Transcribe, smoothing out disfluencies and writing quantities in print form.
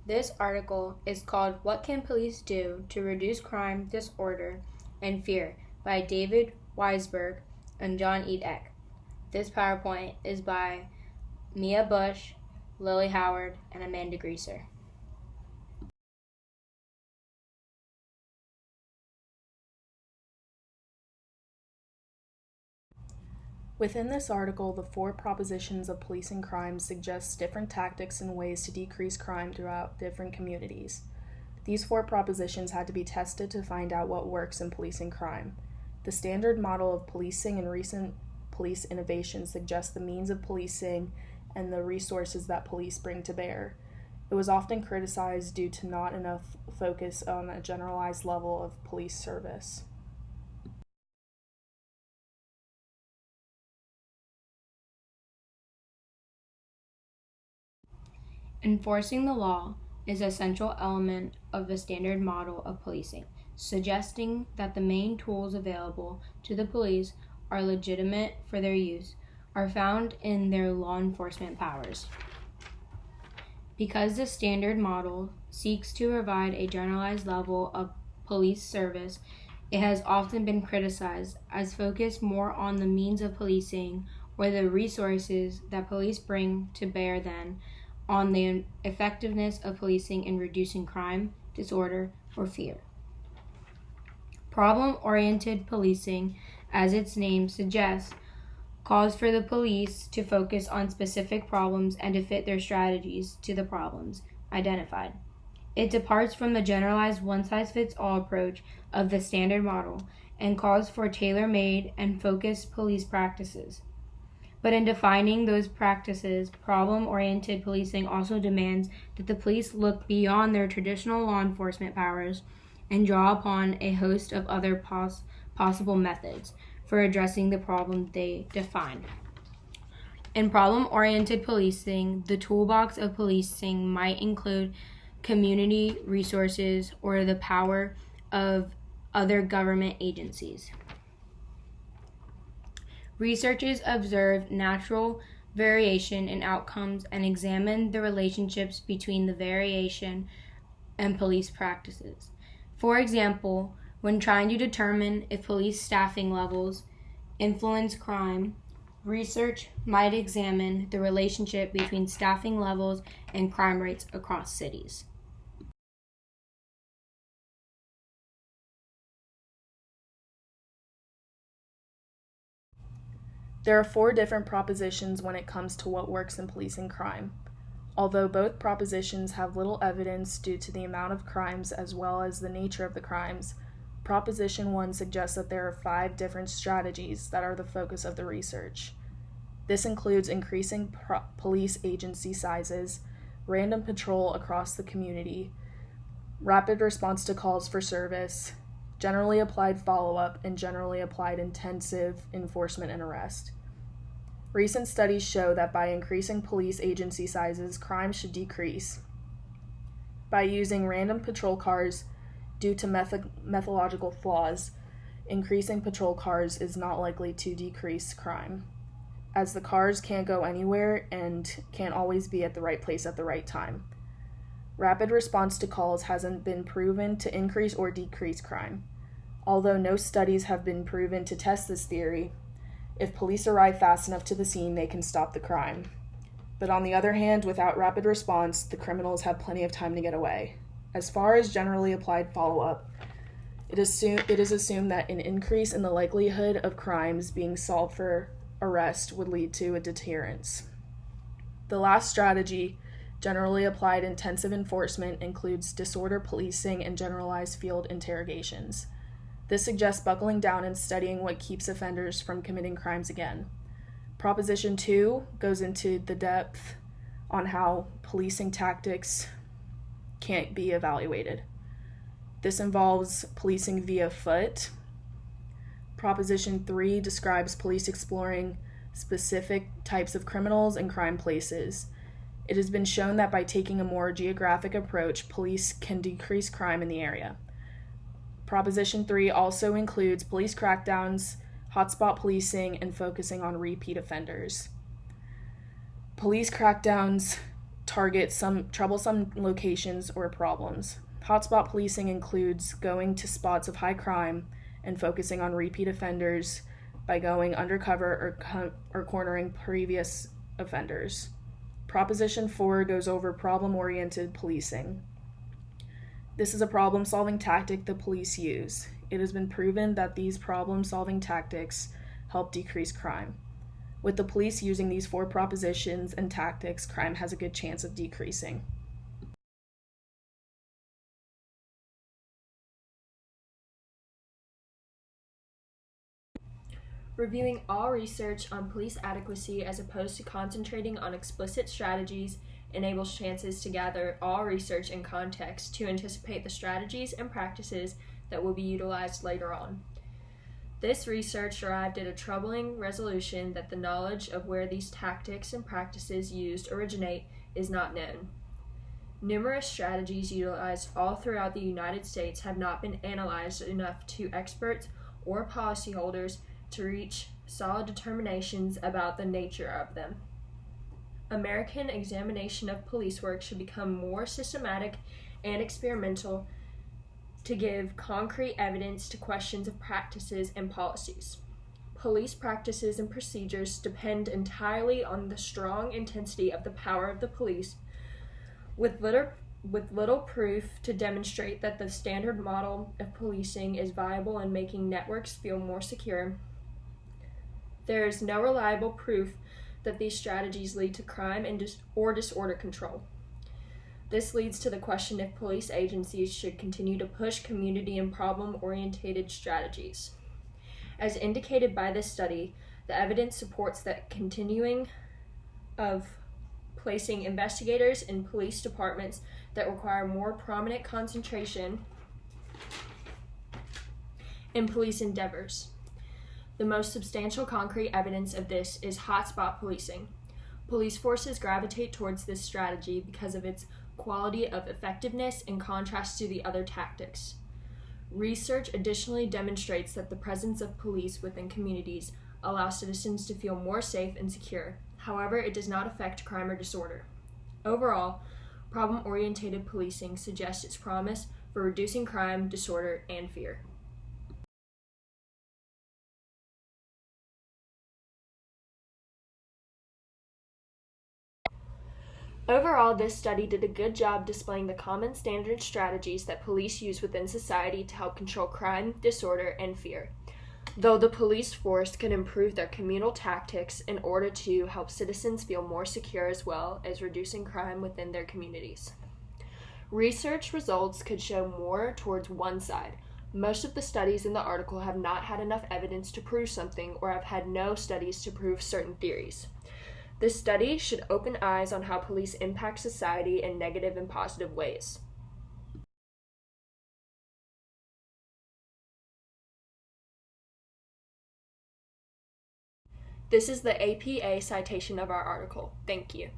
This article is called What Can Police Do to Reduce Crime, Disorder, and Fear by David Weisberg and John Eck. This PowerPoint is by Mia Bush, Lily Howard, and Amanda Greaser. Within this article, the 4 propositions of policing crime suggest different tactics and ways to decrease crime throughout different communities. These 4 propositions had to be tested to find out what works in policing crime. The standard model of policing and recent police innovations suggest the means of policing and the resources that police bring to bear. It was often criticized due to not enough focus on a generalized level of police service. Enforcing the law is a central element of the standard model of policing, suggesting that the main tools available to the police are legitimate for their use, are found in their law enforcement powers. Because the standard model seeks to provide a generalized level of police service, it has often been criticized as focused more on the means of policing or the resources that police bring to bear than on the effectiveness of policing in reducing crime, disorder, or fear. Problem-oriented policing, as its name suggests, calls for the police to focus on specific problems and to fit their strategies to the problems identified. It departs from the generalized one-size-fits-all approach of the standard model and calls for tailor-made and focused police practices. But in defining those practices, problem-oriented policing also demands that the police look beyond their traditional law enforcement powers and draw upon a host of other possible methods for addressing the problem they define. In problem-oriented policing, the toolbox of policing might include community resources or the power of other government agencies. Researchers observed natural variation in outcomes and examined the relationships between the variation and police practices. For example, when trying to determine if police staffing levels influence crime, research might examine the relationship between staffing levels and crime rates across cities. There are 4 different propositions when it comes to what works in policing crime. Although both propositions have little evidence due to the amount of crimes as well as the nature of the crimes, Proposition 1 suggests that there are 5 different strategies that are the focus of the research. This includes increasing police agency sizes, random patrol across the community, rapid response to calls for service, generally applied follow-up, and generally applied intensive enforcement and arrest. Recent studies show that by increasing police agency sizes, crime should decrease. By using random patrol cars due to methodological flaws, increasing patrol cars is not likely to decrease crime, as the cars can't go anywhere and can't always be at the right place at the right time. Rapid response to calls hasn't been proven to increase or decrease crime. Although no studies have been proven to test this theory, if police arrive fast enough to the scene, they can stop the crime. But on the other hand, without rapid response, the criminals have plenty of time to get away. As far as generally applied follow-up, it is assumed that an increase in the likelihood of crimes being solved for arrest would lead to a deterrence. The last strategy, generally applied intensive enforcement, includes disorder policing and generalized field interrogations. This suggests buckling down and studying what keeps offenders from committing crimes again. Proposition 2 goes into the depth on how policing tactics can't be evaluated. This involves policing via foot. Proposition 3 describes police exploring specific types of criminals and crime places. It has been shown that by taking a more geographic approach, police can decrease crime in the area. Proposition 3 also includes police crackdowns, hotspot policing, and focusing on repeat offenders. Police crackdowns target some troublesome locations or problems. Hotspot policing includes going to spots of high crime and focusing on repeat offenders by going undercover or cornering previous offenders. Proposition 4 goes over problem-oriented policing. This is a problem-solving tactic the police use. It has been proven that these problem-solving tactics help decrease crime. With the police using these 4 propositions and tactics, crime has a good chance of decreasing. Reviewing all research on police adequacy as opposed to concentrating on explicit strategies enables chances to gather all research in context to anticipate the strategies and practices that will be utilized later on. This research arrived at a troubling resolution that the knowledge of where these tactics and practices used originate is not known. Numerous strategies utilized all throughout the United States have not been analyzed enough to experts or policyholders to reach solid determinations about the nature of them. American examination of police work should become more systematic and experimental to give concrete evidence to questions of practices and policies. Police practices and procedures depend entirely on the strong intensity of the power of the police, with little proof to demonstrate that the standard model of policing is viable in making networks feel more secure. There is no reliable proof that these strategies lead to crime or disorder control. This leads to the question if police agencies should continue to push community and problem-oriented strategies. As indicated by this study, the evidence supports that continuing of placing investigators in police departments that require more prominent concentration in police endeavors. The most substantial concrete evidence of this is hotspot policing. Police forces gravitate towards this strategy because of its quality of effectiveness in contrast to the other tactics. Research additionally demonstrates that the presence of police within communities allows citizens to feel more safe and secure. However, it does not affect crime or disorder. Overall, problem-oriented policing suggests its promise for reducing crime, disorder, and fear. Overall, this study did a good job displaying the common standard strategies that police use within society to help control crime, disorder, and fear. Though the police force could improve their communal tactics in order to help citizens feel more secure as well as reducing crime within their communities. Research results could show more towards one side. Most of the studies in the article have not had enough evidence to prove something or have had no studies to prove certain theories. This study should open eyes on how police impact society in negative and positive ways. This is the APA citation of our article. Thank you.